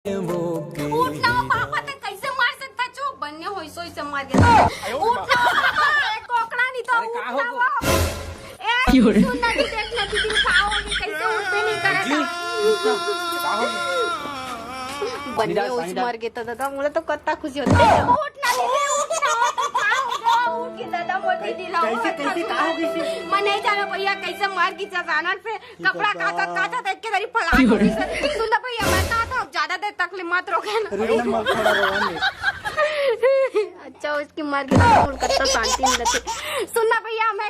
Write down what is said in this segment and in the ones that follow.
उठना पापा ते कैसे मार सकता छो बनने होई सोई से मार गया उठना एक कोकड़ा नहीं तो उठना ए सुनना भी देखना दीदी खाओगी कैसे उठते नहीं करता बनने होई मार गया दादा मुझे तो कत्ता खुशी होती है उठना दीदी उठना उठ के दादा मोटी दिला कैसे कहां गई मैं नहीं जाना भैया कैसे मार की जजानन पे कपड़ा काटा देख के तेरी फड़ा सुन भैया मैं था ज्यादा देर तक ले मत रोके अच्छा उसकी मर गई तो शांति नहीं रहती। सुनना भैया मैं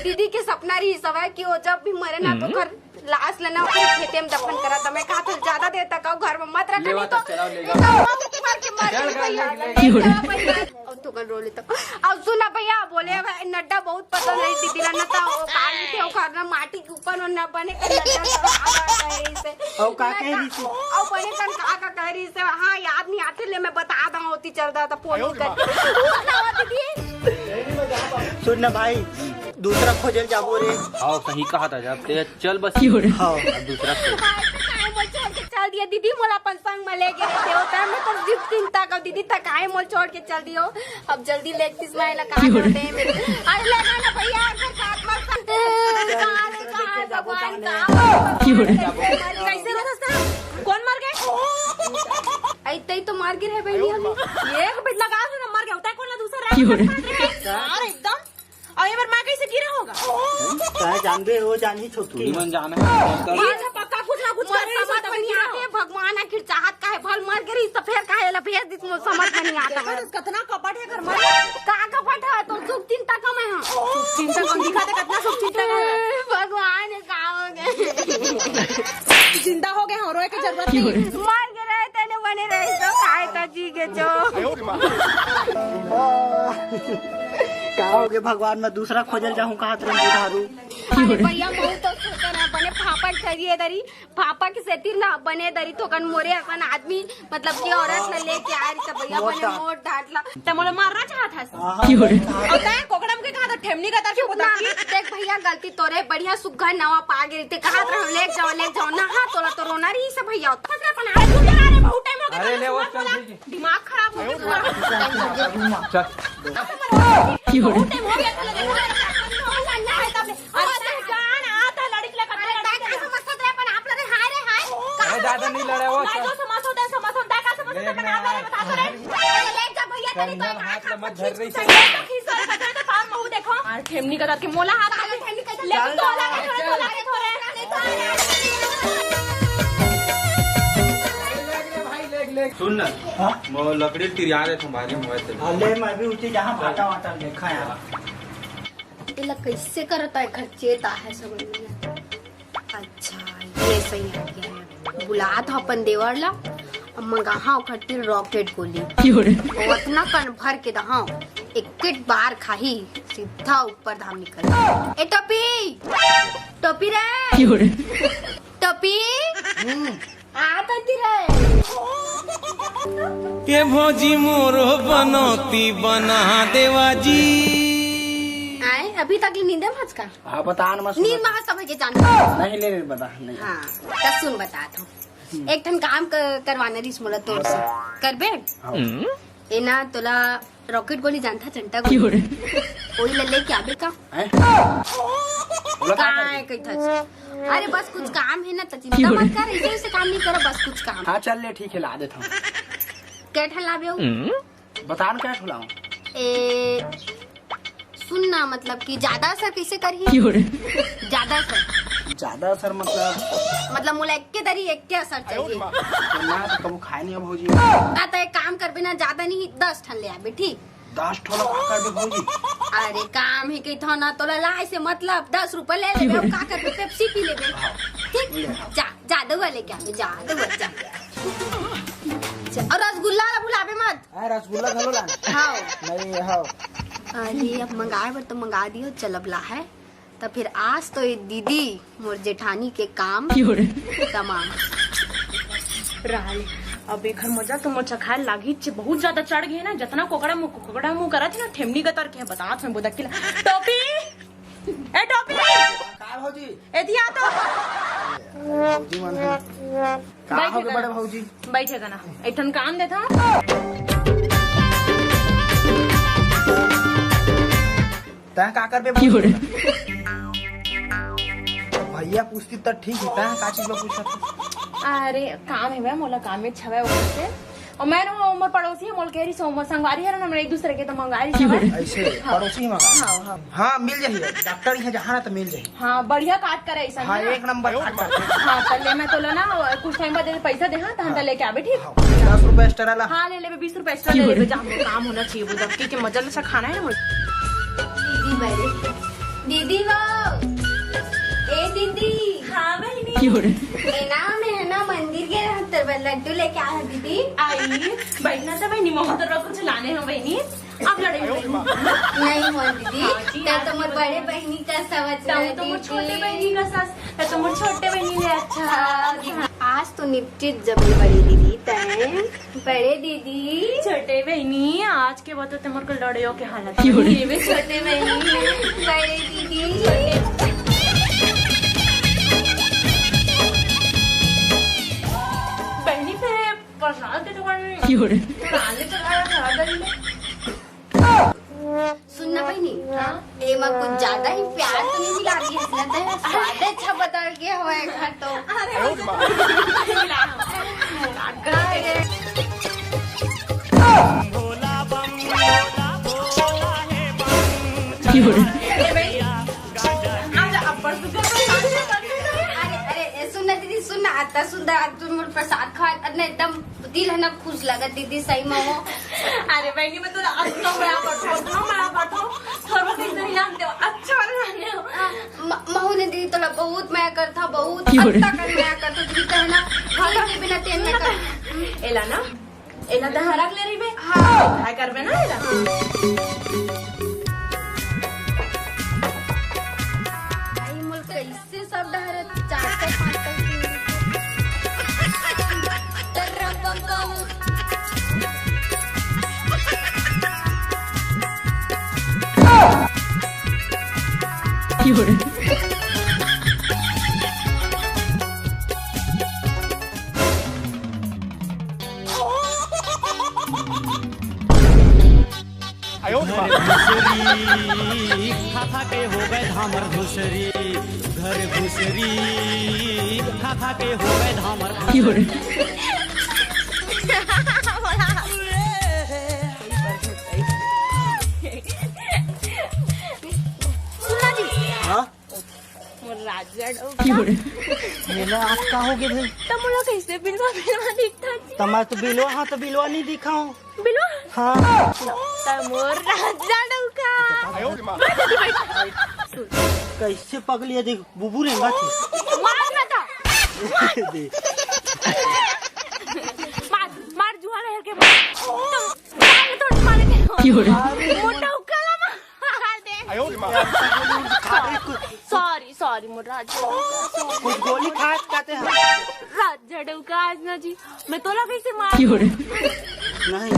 दीदी के सपना रही सब है कि वो जब भी मरे ना तो घर लाश लेना खेते में दफन करा था। मैं कहा ज्यादा देर तक घर में मत रखा नहीं तो रो लेता। अब सुना भैया बोले नड्डा बहुत पसंद है दीदी ना तो घर माटी के ऊपर न बने कह रही से हाँ याद नहीं आते ले मैं बता दूँ होती चल रहा था फोन कर सुन ना भाई दूसरा खोजल जाबो रे। हाँ सही कहा था जब चल बस हाँ दूसरा चल दिया दीदी मोला अपन संग में ले गए होता मैं तो जिप चिंता कर दीदी तक आए मोल छोड़ के चल दियो। अब जल्दी लेग पीस में लगा दे अरे लेना ना भैया भगवान कैसे कौन मर गए ऐसे ही तो मार गिर है बहनी एक बिट लगा दो ना मर गया होता है कौन ना दूसरा यार एकदम और ये बार मां कैसे गिरा होगा क्या जानते हो जानी छोटी मन जाना है पक्का कुछ ना कुछ भगवान आखिर चाहत का है भल मर गई तो फिर काहे ला भेज दी तुम समझ में नहीं आता है कितना कपट है घर में का कपट है तो सुख चिंता कम है सुख चिंता कम दिखाते कितना सुख चिंता कम भगवान का हो गए जिंदा हो गए हो रोए की जरूरत नहीं मर गए रहे तने बने रहे तो काहे का जी गे जो क्या हो गए भगवान मैं दूसरा खोजल जाऊँ कहाँ तुम उधारू भैया बहुत तो सोचा ना बने पापड़ करिए दरी पापा के सेती ना बने दरी तो कन मोरे अपन आदमी मतलब कि औरत न लेके आ रही भैया बने मोट डांटला ते मोला मारना चाहता होता है कोकड़म के कहा तो ठेमनी का तरफ बता देख भैया गलती तोरे बढ़िया सुग्घर नवा पा गई ते कहा रहो ले जाओ ना हां तोला तो रोना रही से भैया अपन आ रे बहुत टाइम हो गया अरे ले वो चल दिमाग खराब हो गया चल बहुत टाइम हो गया ज्यादा नहीं लड़े वो समझ होता का समझ होता का नाम मैंने बता दो रे ले जा भैया तेरी तो हाथ मत धर रही से खीसर का तो काम बहु देखो और ठेमनी का के मोला हाथ आगे ठेमनी का ले तो लागे थोड़े सुन ना वो लकड़ी तिरिया रहे तुम्हारे मोबाइल से ले मैं भी उठी जहाँ भाटा वाटा देखा यार इला कैसे करता है खर्चेता है समझ में अच्छा ये सही है बुला था अपन देवर ला मंगाहा खट्टी रॉकेट गोली उतना कन भर के दहा एक बार खाही सीधा ऊपर धाम निकल ए टोपी टोपी रे टोपी आता रे के भोजी मोरो बनती बना देवाजी आए अभी तक नींद मत का हाँ बता न नींद महा समझ के जान नहीं ले बता नहीं हाँ तो सुन बता तू एक ठन काम करवाना रही मोला तोर से कर बे ए ना तोला रॉकेट गोली जानता चंटा गोली ओही ले लेके आबे का काय कहता अरे बस कुछ काम है ना तो चिंता मत कर ऐसे ऐसे काम नहीं करो बस कुछ काम हाँ चल ले ठीक है ला देता हूँ क्या ठन लाबे बता न क्या ठुलाऊं ए सुनना मतलब कि ज्यादा असर कैसे करी ज्यादा असर मतलब मोला एक के दरी एक के असर चाहिए ना तो कबू खाए नहीं अब भौजी तो एक काम कर बिना ज्यादा नहीं 10 ठन ले आबे ठीक 10 ठोला का कर दे भौजी अरे काम ही कही था ना तोला ला से मतलब 10 रुपए ले लेबे का कर पेप्सी पी लेबे ठीक जा जादू वाले क्या जादू जा और रसगुल्ला बुलाबे मत रसगुल्ला घलो लाना हाँ नहीं हाँ अरे अब मंगाए बर तो मंगा दियो चलबला है तो फिर आज तो ये दीदी मोर जेठानी के काम तमाम रहल अब एक मजा तो मोर चखाए लागी बहुत ज्यादा चढ़ गए ना जितना कोकड़ा मुंह करत ना ठेमनी का तर के बतात में बोदकिला टोपी ए टोपी का भौजी एदिया तो भौजी मन है का हो गए बड़े भौजी बैठेगा ना एक काम देता तैं का करबे भैया पूछती तो ठीक है तैं का चीज पूछा अरे काम है भाई मोला काम में छवे ऊपर से और मैं ना उमर पड़ोसी है मोल कह रही सोमवार संगवारी है ना हम एक दूसरे के तो मंगारी है ऐसे पड़ोसी मंगा हाँ हाँ हाँ मिल जाइए डॉक्टर यहाँ जहाँ ना तो मिल जाइए हाँ बढ़िया काट कर ऐसा हाँ एक नंबर काट कर हाँ पहले मैं तो ना कुछ टाइम बाद पैसा दे हाँ तो लेके आवे ठीक 10 रुपए एक्स्ट्रा ला हाँ ले ले 20 रुपए एक्स्ट्रा ले ले जहाँ काम होना चाहिए वो दबकी के मजा से खाना है ना मुझे दीदी वो ए दीदी हाँ बहनी है ना मंदिर के लड्डू लेके आया दीदी आई बैठना था बहनी मोहतर कुछ लाने हैं बहनी अब लड़ेंगे नहीं हो दीदी तो तुम बड़े बहनी का समझ तुम छोटे बहनी का सास तुम छोटे बहनी ने अच्छा आज तो निश्चित जबरी बड़ी दीदी तय बड़े दीदी छोटे बहनी आज के बाद तुम्हारे को लड़ियों के हालत ये भी छोटे बहनी बड़े दीदी बहनी पे प्रसाद के दुकान में आने चला सुनना बहनी ए माँ कुछ ज्यादा ही प्यार तो नहीं मिला रही है स्वाद अच्छा बदल गया हुआ है घर तो अरे सुनना दीदी सुनना आता सुंदर आज तुम प्रसाद खा एकदम दिल है ना खुश लगा दीदी सही में हो अरे बहनी मैं तो अच्छा महू ने दीदी तोला बहुत माया करता बहुत अच्छा कर माया करता दीदी तो है ना घर के बिना टेन में कर एला ना एला तो हरक ले रही बे हाँ काय करबे ना एला आई मुल्क कैसे सब डहर 4-5 खा के हो गए धामर घुसरी घर घुसरी खा के हो गए धामर मेला आप का हो गए भाई तमुला कैसे बिलवा दिखता तमार तो बिलवा हाँ तो बिलवा नहीं दिखाओ बिलवा हाँ तमोर राजा डौका कैसे पगलिया देख बुबू रेंगा थी मार ना था मार जुआ लहर के मार तो मारे के मोटा उकाला मार दे सॉरी मोर राजा कुछ गोली खा खाते हैं राजा डौका आज ना जी मैं तोला कैसे मार नहीं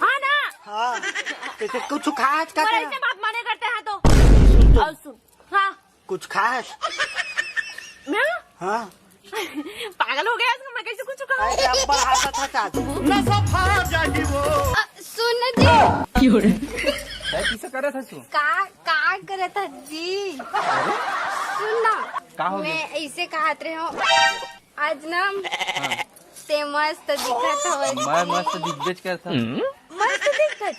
हाँ ना हाँ तो कुछ खा खाते और हैं ऐसे बात माने करते हैं तो और सुन हाँ कुछ खा मैं हाँ पागल हो गया मैं कैसे कुछ कहूँ ऐसे अब्बा हाथा था चाचा सुन जी किसे करे था तू का करे था जी सुनना का हो मैं ऐसे कहत रहे हो आज ना ते मस्त दिखत हवा मैं मस्त दिग्गज कर था मस्त दिखत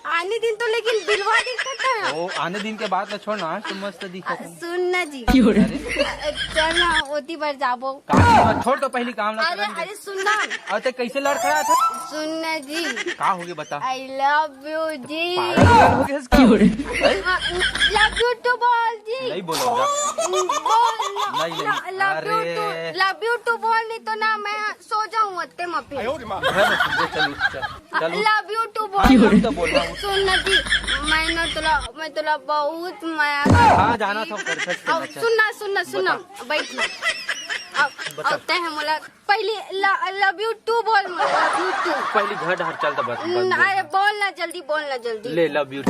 आने दिन तो लेकिन बिलवा दिखत है ओ आने दिन के बाद छोड़ ना आज तो मस्त दिखा था सुन ना जी चल ना ओती बार जाबो काम छोड़ तो पहली काम ना अरे करेंगे अरे सुन ना अरे कैसे लड़ खड़ा था सुन ना जी का हो गया बता आई लव यू जी पागल हो गया इसका लव यू टू बोल जी नहीं बोलूंगा नहीं लव यू टू बोल नहीं तो ना मैं सो जाऊँ अत्ते मपे चलो लव यू टू बोल तो बोल रहा हूँ सुन ना जी मैं तुला बहुत माया हाँ जाना था परफेक्ट अब सुनना बैठना अब बता अब है मोला पहले लव यू टू बोल लव यू टू पहले घर ढार चलता बस अरे बोलना जल्दी ले लव यू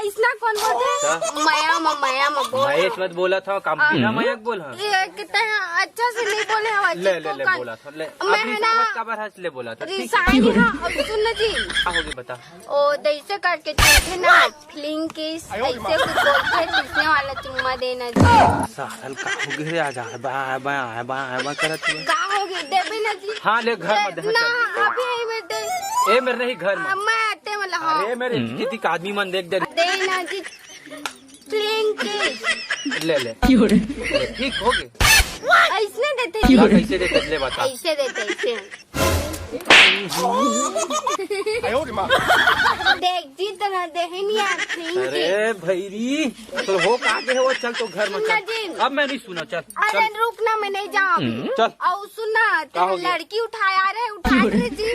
इसना कौन बोलते मया बोल महेश मत बोला था काम बिना मयक बोला ये कितना अच्छा से नहीं बोले हवा ले बोला था ले अपनी समझ का बार हंस ले बोला था रिसाई हाँ अब सुन जी क्या होगी बता ओ दैसे करके चलते ना फ्लिंग किस ऐसे कुछ बोलते किसने वाला चुम्मा देना जी साल का होगी रे आजा बा करत का होगी देबे ना जी हां ले घर में दे ना अभी यही में दे ए मेरे नहीं घर में मैं आते मतलब हाँ अरे मेरे कितनी का आदमी मन देख दे देना जी फ्लिंग किस ले ठीक हो गए ऐसे देते कैसे देते ले बता ऐसे देते ऐसे देख जी तरह देहनी अरे भैरी तो हो कहा के है वो चल तो घर में चल अब मैं नहीं सुना चल अरे रुकना मैं नहीं जाऊँ चल और सुनना तेरे लड़की उठाए आ रहे जी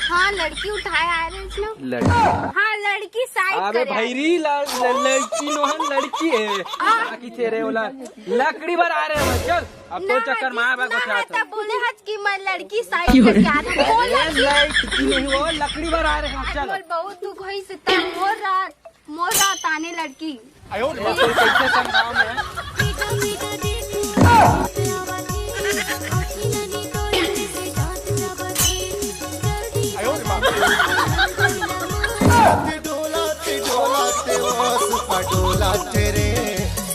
हाँ लड़की उठाए आ रहे हाँ लड़की साइड अबे भैरी लड़की नोहन लड़की है बाकी तेरे वाला लकड़ी भर आ रहे हैं चल अब तो चक्कर माया बा तब बोले हज कि मैं लड़की साइड करके आ रहा लड़की नहीं वो लकड़ी भर आ रहे हैं चल बहुत दुख है से मोर रात आने लड़की कैसे समझाओ मैं डोलाते वो सुपा डोलाते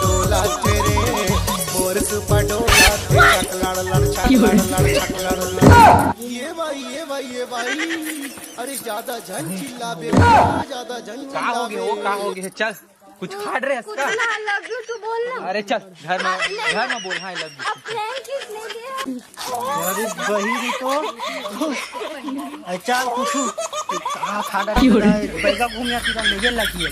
रे मोर सुपा डोलाते ये भाई अरे ज्यादा झन चिल्ला बे ज्यादा झन का हो गया वो का हो गया चल कुछ खाड़ रहे कुछ ना लव यू टू बोलना अरे चल घर में बोल हाँ लव अब फ्रेंड किस ले गया अरे बही तो अच्छा कुछ कहाँ खाड़ा बैगा घूमिया सीधा ले गेल लगी है